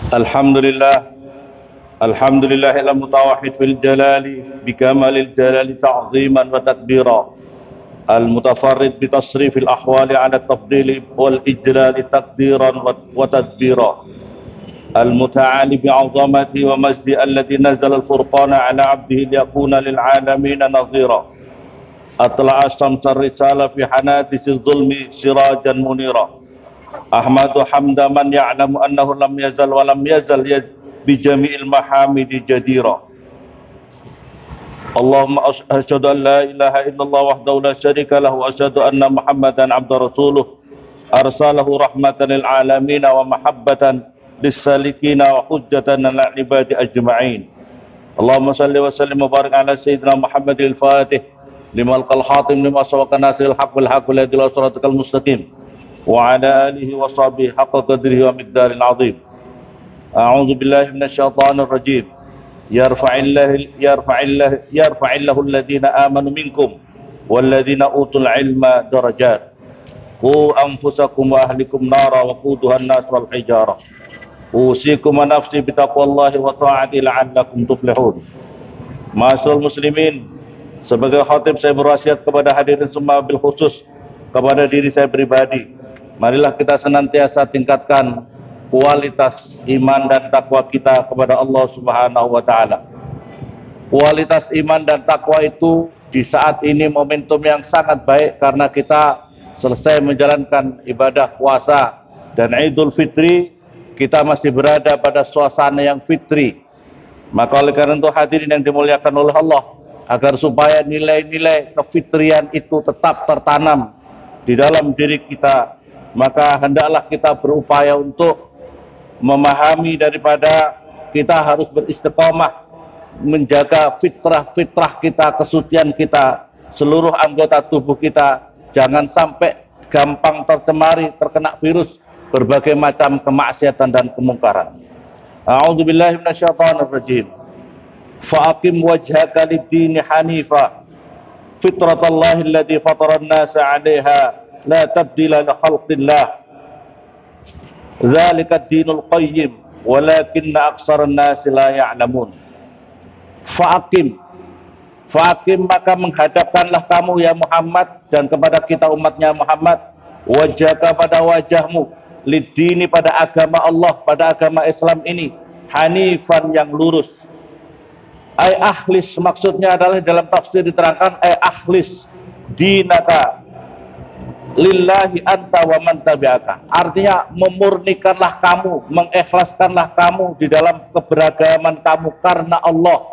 Alhamdulillah, alhamdulillah al-mutawahhid fil jalali bikamalil jalali ta'ziman wa takbira, al-mutafarrid bi tasrifil ahwali ala tafdili wal ijlali takdiran wa tadbira, al-muta'ali bi 'azamati wa majdi alladhi nazala al-furqana ala 'abdihi liyakuna lil 'alamin nadhira, atla'a asyamsa risala fi hanadisi zulmi sirajan munira. Ahmadu hamda man ya'lamu annahu lam yazal wa lam yazal bi jami'il mahamidi jadira. Allahumma asyhadu an la ilaha illallah wahdahu la syarika lahu wa asyhadu anna Muhammadan 'abduhu rasuluh arsalahu rahmatan lil alamin wa mahabbatan lis salikin wa hujjatan lil ibadi ajma'in. Allahumma salli wa sallim wa barik ala sayyidina Muhammadil Fatih limal qal hatim lima sawaqa nasil haqq wal haqq wal adil wa siratal mustaqim wa ala alihi wa sahbihi haqqa qadrihi wa miqdaril azim. A'udzu billahi minasyaitonir rajim. Yarfa'illahu alladhina amanu minkum walladhina utul ilma darajat. Qu anfusakum wa ahlikum nara wa quduha an-nas wal hijara. Usikum wa nafsi bitaqwallahi wa ta'ati la'allakum tuflihun. Ma'asyiral muslimin, sebagai khatib saya berwasiat kepada hadirin semua, bil khusus kepada diri saya pribadi, marilah kita senantiasa tingkatkan kualitas iman dan takwa kita kepada Allah Subhanahu wa taala. Kualitas iman dan takwa itu di saat ini momentum yang sangat baik karena kita selesai menjalankan ibadah puasa dan Idul Fitri, kita masih berada pada suasana yang fitri. Maka oleh karena itu hadirin yang dimuliakan oleh Allah, agar supaya nilai-nilai kefitrian itu tetap tertanam di dalam diri kita, maka hendaklah kita berupaya untuk memahami daripada kita harus beristiqomah menjaga fitrah kita, kesucian kita, seluruh anggota tubuh kita jangan sampai gampang tercemari, terkena virus berbagai macam kemaksiatan dan kemungkaran. A'udzubillahi minasyaitonir rajim. Fa'aqim wajhaka lid-dini hanifa fitratallahi allati fatara an-nasa 'alaiha la tabdila li khalqillah dzalika ad-dinul qayyim walakinna aktsaran nasi la ya'lamun. Fa'aqim maka menghadapkanlah kamu ya Muhammad dan kepada kita umatnya Muhammad, wajhaka pada wajahmu, lid-dini pada agama Allah, pada agama Islam ini, hanifan yang lurus. Ay akhlis maksudnya adalah dalam tafsir diterangkan ay akhlis dinaka lillahi anta wa man tabi'aka. Artinya memurnikanlah kamu, mengikhlaskanlah kamu di dalam keberagaman kamu karena Allah,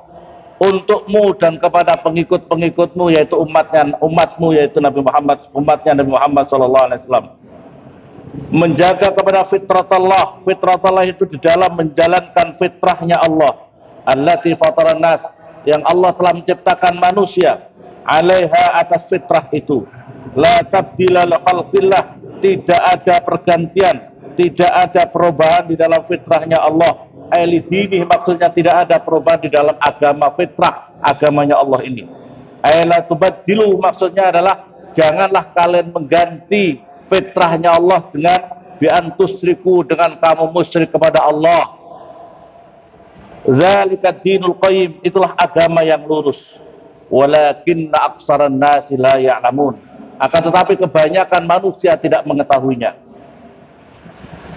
untukmu dan kepada pengikut-pengikutmu yaitu umatmu yaitu Nabi Muhammad, umatnya Nabi Muhammad sallallahu alaihi wasallam. Menjaga kepada fitratallah itu di dalam menjalankan fitrahnya Allah, allati fataran nas, yang Allah telah menciptakan manusia, alaiha atas fitrah itu, la tabdila li khalqillah, tidak ada pergantian, tidak ada perubahan di dalam fitrahnya Allah. Aili dini maksudnya tidak ada perubahan di dalam agama fitrah agamanya Allah ini. Aila tubaddilu maksudnya adalah janganlah kalian mengganti fitrahnya Allah dengan bi antusriku, dengan kamu musyrik kepada Allah. Zalika dinul qayyim, itulah agama yang lurus. Walakinna aktsaran nasi la ya'lamun, akan tetapi kebanyakan manusia tidak mengetahuinya.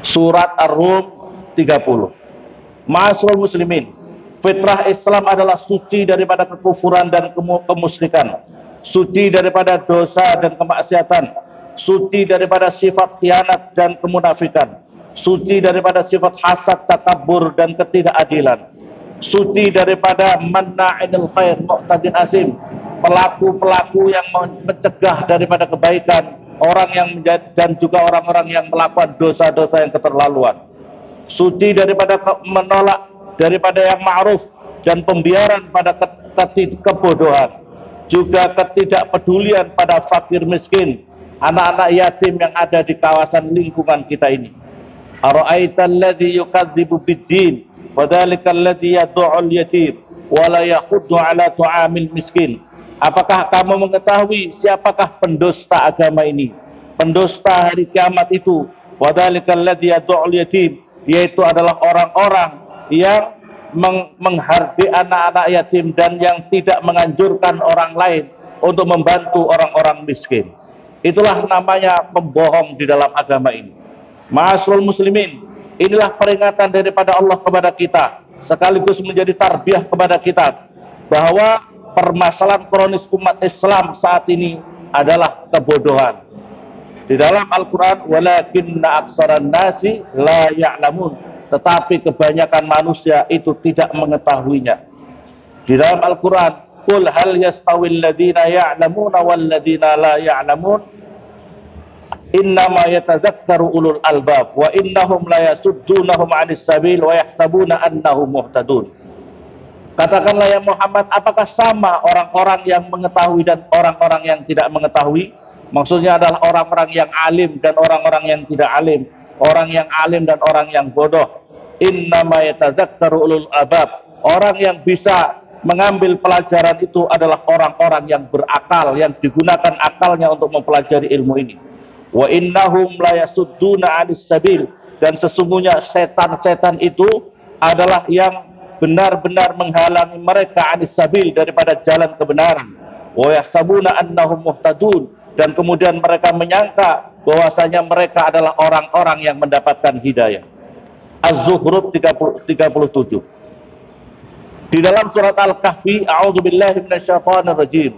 Surat Ar-Rum 30. Ma'asyiral muslimin, fitrah Islam adalah suci daripada kekufuran dan kemusyrikan, suci daripada dosa dan kemaksiatan, suci daripada sifat khianat dan kemunafikan, suci daripada sifat hasad, takabur dan ketidakadilan, suci daripada manna'inil khair mu'tadin asim, pelaku-pelaku yang mencegah daripada kebaikan, orang yang dan juga orang-orang yang melakukan dosa-dosa yang keterlaluan, suci daripada menolak daripada yang ma'ruf dan pembiaran pada kebodohan, juga ketidakpedulian pada fakir miskin, anak-anak yatim yang ada di kawasan lingkungan kita ini. Ara'aital ladzi yukadzibu bid-din fadzalikal ladzi yad'ul yatim wa la yahuddu 'ala ta'amil miskin. Apakah kamu mengetahui siapakah pendusta agama ini, pendusta hari kiamat itu? Fadzalikal ladzi yad'ul yatim, yaitu adalah orang-orang yang menghargai anak-anak yatim dan yang tidak menganjurkan orang lain untuk membantu orang-orang miskin. Itulah namanya pembohong di dalam agama ini. Ma'asyiral muslimin, inilah peringatan daripada Allah kepada kita, sekaligus menjadi tarbiyah kepada kita, bahwa permasalahan kronis umat Islam saat ini adalah kebodohan. Di dalam Al-Quran, walakinna aksaran nasi la ya'lamun, tetapi kebanyakan manusia itu tidak mengetahuinya. Di dalam Al-Quran, qul hal yastawil ladina ya'lamuna wal ladina la ya'lamun, innama yatadzakkaru ulul albab wa innahum la yasuddunahum 'anis sabil wa yahsabuna annahum muhtadun. Katakanlah ya Muhammad, apakah sama orang-orang yang mengetahui dan orang-orang yang tidak mengetahui? Maksudnya adalah orang-orang yang alim dan orang-orang yang tidak alim, orang yang alim dan orang yang bodoh. Innama yatadzakkaru ulul albab. Orang yang bisa mengambil pelajaran itu adalah orang-orang yang berakal, yang digunakan akalnya untuk mempelajari ilmu ini. Wa innahum la yasudduna 'anis sabil, dan sesungguhnya setan-setan itu adalah yang benar-benar menghalangi mereka 'anis sabil, daripada jalan kebenaran. Wa yahsabuna annahum muhtadun, dan kemudian mereka menyangka bahwasanya mereka adalah orang-orang yang mendapatkan hidayah. Az-Zukhruf 37. Di dalam surat Al-Kahfi, a'udzubillahi minasyaitonir rajim.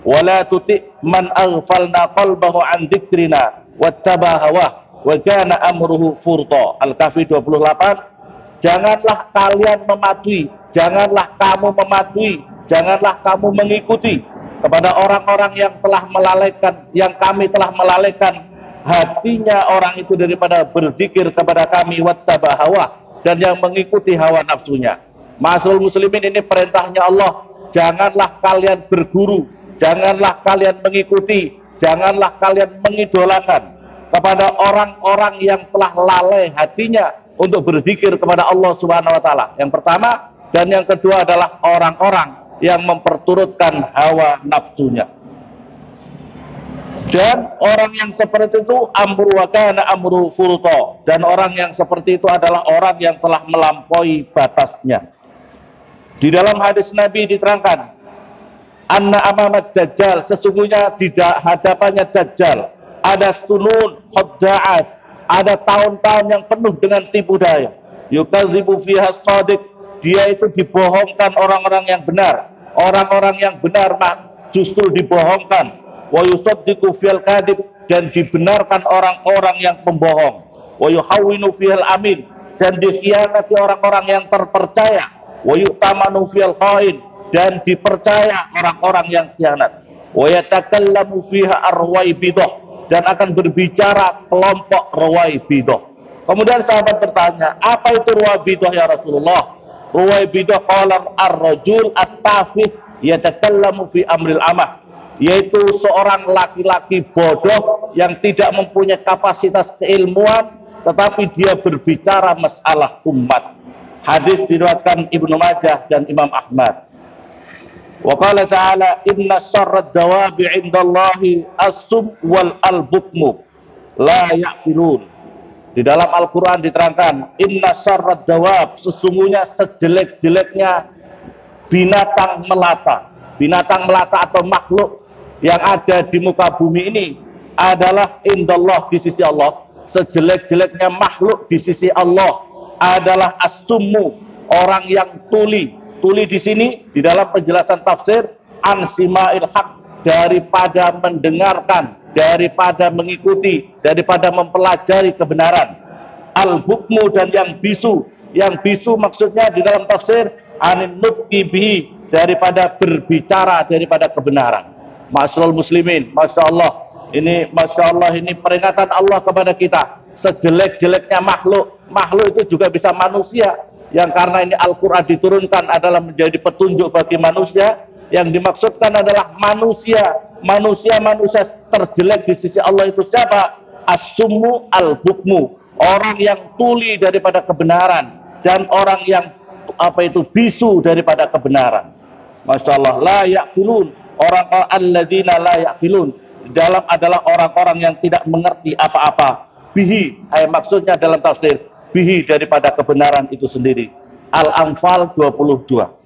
Wala tuti' man aghfalna qalbahu an dzikrina wattaba hawa wa kana amruhu furta. Al-Kahfi 28. Janganlah kalian mematuhi, janganlah kamu mematuhi, janganlah kamu mengikuti kepada orang-orang yang telah melalaikan, yang kami telah melalaikan hatinya orang itu daripada berzikir kepada kami, wattaba hawa, dan yang mengikuti hawa nafsunya. Ma'asyiral muslimin, ini perintahnya Allah. Janganlah kalian berguru, janganlah kalian mengikuti, janganlah kalian mengidolakan kepada orang-orang yang telah lalai hatinya untuk berzikir kepada Allah Subhanahu wa taala. Yang pertama, dan yang kedua adalah orang-orang yang memperturutkan hawa nafsunya. Dan orang yang seperti itu amru wa kana amru furta, dan orang yang seperti itu adalah orang yang telah melampaui batasnya. Di dalam hadis Nabi diterangkan, anna amamat dajjal, sesungguhnya di hadapannya dajjal ada sunun khudda'at, ada tahun-tahun yang penuh dengan tipu daya. Yukadzibu fiha shadiq, dia itu dibohongkan orang-orang yang benar. Orang-orang yang benar justru dibohongkan. Wa yusaddiqu fil kadhib, dan dibenarkan orang-orang yang pembohong. Wa yuhawwinu fil amin, dan dikhianati orang-orang yang terpercaya. Wa yu'tamanu fil khain, dan dipercaya orang-orang yang khianat. Wa yatakallamu fiha arwaibidah, dan akan berbicara kelompok Ruwaibidah. Kemudian sahabat bertanya, apa itu Ruwaibidah ya Rasulullah? Ruwaibidah qala ar-rajul at-tafih yatakallamu fi amril amah, yaitu seorang laki-laki bodoh yang tidak mempunyai kapasitas keilmuan, tetapi dia berbicara masalah umat. Hadis diriwayatkan Ibnu Majah dan Imam Ahmad. Wa qala ta'ala inna syarrad dawabi 'indallahi as-sum wal al-bukmu la ya'qilun. Di dalam Al-Qur'an diterangkan, inna syarrad dawab, sesungguhnya sejelek-jeleknya binatang melata. Binatang melata atau makhluk yang ada di muka bumi ini adalah indallah, di sisi Allah. Sejelek-jeleknya makhluk di sisi Allah adalah as-summu, orang yang tuli. Tuli di sini di dalam penjelasan tafsir, ansima'il haq, daripada mendengarkan, daripada mengikuti, daripada mempelajari kebenaran. Al-bukmu, dan yang bisu. Yang bisu maksudnya di dalam tafsir anin nutqi bihi, daripada berbicara daripada kebenaran. Ma'asyiral muslimin, Masya Allah, ini peringatan Allah kepada kita. Sejelek-jeleknya makhluk itu juga bisa manusia, yang karena ini Al-Quran diturunkan adalah menjadi petunjuk bagi manusia. Yang dimaksudkan adalah manusia terjelek di sisi Allah itu siapa? As-summu al-bukmu, orang yang tuli daripada kebenaran, dan orang yang bisu daripada kebenaran. Masya Allah, la ya'qilun, orang-orang alladzina la ya'qilun, dalam adalah orang-orang yang tidak mengerti apa-apa. Bihi, maksudnya dalam tafsir, bihi, daripada kebenaran itu sendiri. Al-Anfal 22.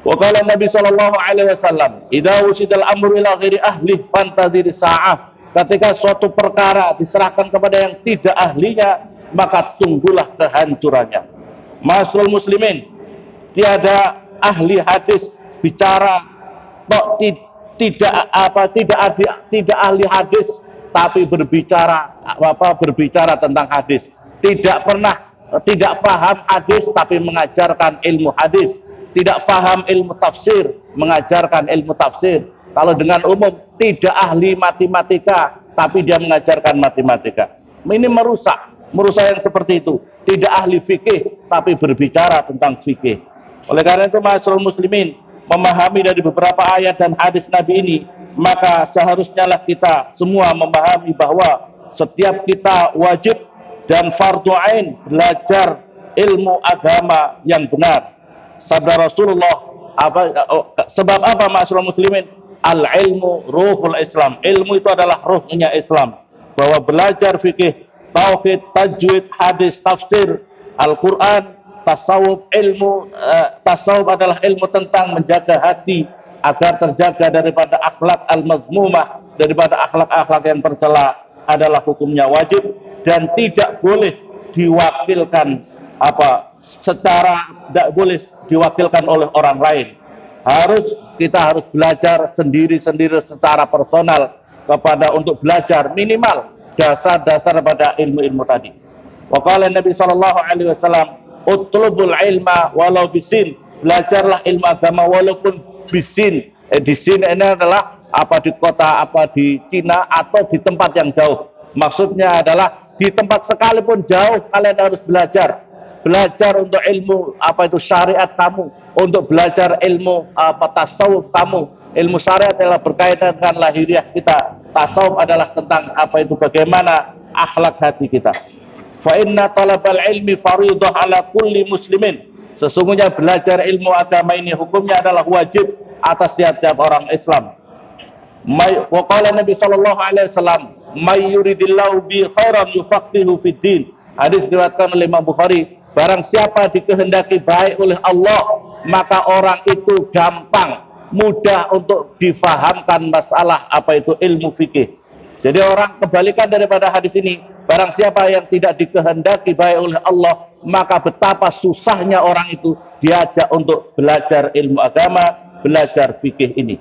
Wa qala Nabi sallallahu alaihi wasallam, "Idza usidal amru ila ghairi ahli fantadhir sa'ah." Ketika suatu perkara diserahkan kepada yang tidak ahlinya, maka tunggulah kehancurannya. Ma'asyiral muslimin, tiada ahli hadis bicara kok tidak ahli hadis tapi berbicara tentang hadis. Tidak paham hadis tapi mengajarkan ilmu hadis. Tidak paham ilmu tafsir, mengajarkan ilmu tafsir. Kalau dengan umum, tidak ahli matematika tapi dia mengajarkan matematika. Ini merusak yang seperti itu. Tidak ahli fikih tapi berbicara tentang fikih. Oleh karena itu, ma'asyiral muslimin, memahami dari beberapa ayat dan hadis Nabi ini, maka seharusnya lah kita semua memahami bahwa setiap kita wajib dan fardu ain belajar ilmu agama yang benar. Sabda Rasulullah, sebab apa, ma'asyiral muslimin? Al-ilmu ruhul Islam. Ilmu itu adalah ruhnya Islam. Bahwa belajar fikih, tauhid, tajwid, hadis, tafsir, Al-Quran, tasawuf, tasawuf adalah ilmu tentang menjaga hati agar terjaga daripada akhlak al-mazmumah, daripada akhlak-akhlak yang tercela, adalah hukumnya wajib dan tidak boleh diwakilkan tidak boleh diwakilkan oleh orang lain. Kita harus belajar sendiri-sendiri secara personal untuk belajar minimal dasar-dasar pada ilmu-ilmu tadi. Wa qala Nabi sallallahu alaihi wasallam, "Utlubul ilma walau bisin." Belajarlah ilmu agama walaupun bisin. Di sini ini adalah di kota, di Cina atau di tempat yang jauh. Maksudnya adalah di tempat sekalipun jauh kalian harus belajar. Belajar untuk ilmu syariat kamu, untuk belajar ilmu tasawuf kamu. Ilmu syariat adalah berkaitan dengan lahiriah kita. Tasawuf adalah tentang bagaimana akhlak hati kita. Fa inna talabal ilmi fariidah ala kulli muslimin. Sesungguhnya belajar ilmu agama ini hukumnya adalah wajib atas tiap-tiap orang Islam. Wa qala Nabi sallallahu alaihi wasallam, "May yuridillahu bi khairan yufaqihu fid din." Hadis diriwayatkan oleh Imam Bukhari. Barang siapa dikehendaki baik oleh Allah, maka orang itu gampang, mudah untuk difahamkan masalah ilmu fikih. Jadi orang kebalikan daripada hadis ini, barang siapa yang tidak dikehendaki baik oleh Allah, maka betapa susahnya orang itu diajak untuk belajar ilmu agama, belajar fikih ini.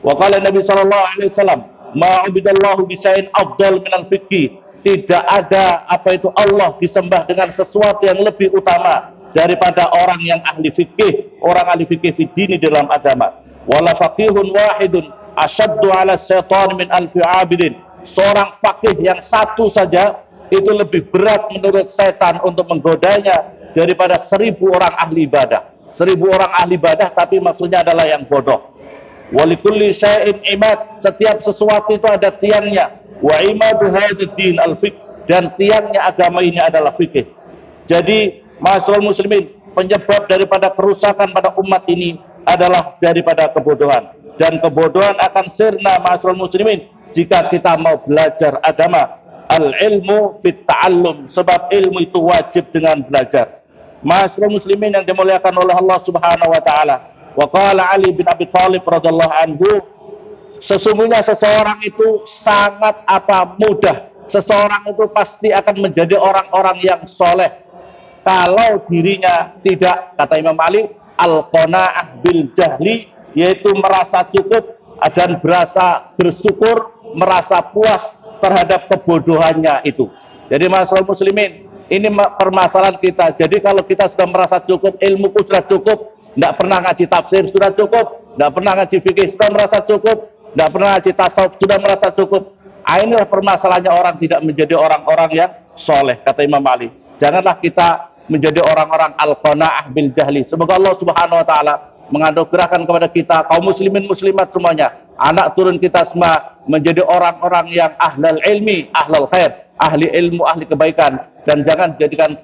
Wa qala Nabi sallallahu alaihi wasallam, "Ma'ubidallahu bisain afdal minal fikih." Tidak ada Allah disembah dengan sesuatu yang lebih utama daripada orang yang ahli fikih, orang ahli fikih fidini dalam agama. Wala faqihun wahidun asyaddu ala syaitan min alfi abidin. Seorang fakih yang satu saja itu lebih berat menurut setan untuk menggodanya daripada 1000 orang ahli ibadah. 1000 orang ahli ibadah tapi maksudnya adalah yang bodoh. Walikulli syai'in imad. Setiap sesuatu itu ada tiangnya. Wa imadu hadzal al-fiqh, dan tiangnya agama ini adalah fikih. Jadi, ma'asyiral muslimin, penyebab daripada kerusakan pada umat ini adalah daripada kebodohan. Dan kebodohan akan sirna, ma'asyiral muslimin, jika kita mau belajar agama. Al-ilmu bit-ta'allum, sebab ilmu itu wajib dengan belajar. Ma'asyiral muslimin yang dimuliakan oleh Allah Subhanahu wa taala. Wa qala Ali bin Abi Thalib radhiyallahu anhu, sesungguhnya seseorang itu sangat mudah. Seseorang itu pasti akan menjadi orang-orang yang soleh kalau dirinya tidak, kata Imam Ali, al-qanaah bil jahli, yaitu merasa cukup dan berasa bersyukur, merasa puas terhadap kebodohannya itu. Jadi masalah muslimin, ini permasalahan kita. Jadi kalau kita sudah merasa cukup, ilmuku sudah cukup, tidak pernah ngaji tafsir sudah cukup, tidak pernah ngaji fikih sudah merasa cukup, tidak pernah ngaji tasawuf sudah merasa cukup. Inilah permasalahannya orang tidak menjadi orang-orang yang soleh, kata Imam Ali. Janganlah kita menjadi orang-orang al-qanaah bil jahli. Semoga Allah Subhanahu wa taala menganugerahkan kepada kita kaum muslimin muslimat semuanya, anak turun kita semua menjadi orang-orang yang ahlul ilmi, ahlul khair, ahli ilmu, ahli kebaikan, dan jangan jadikan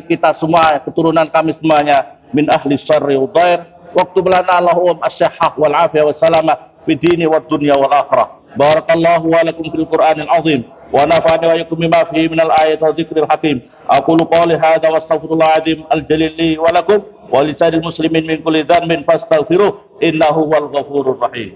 kita semua, keturunan kami semuanya min ahli syarri wa dhair. Waqtu lana Allahumma as-sihhah wal afiyah was salamah fid dini wad dunya wal akhirah. Barakallahu wa lakum fil Qur'anil azim. ونفعني وإياكم بما فيه من الآيات والذكر الحكيم. أقول قولي هذا واستغفر الله العظيم الجليل لي ولكم ولسائر المسلمين من كل ذنب فاستغفروه إنه هو الغفور الرحيم.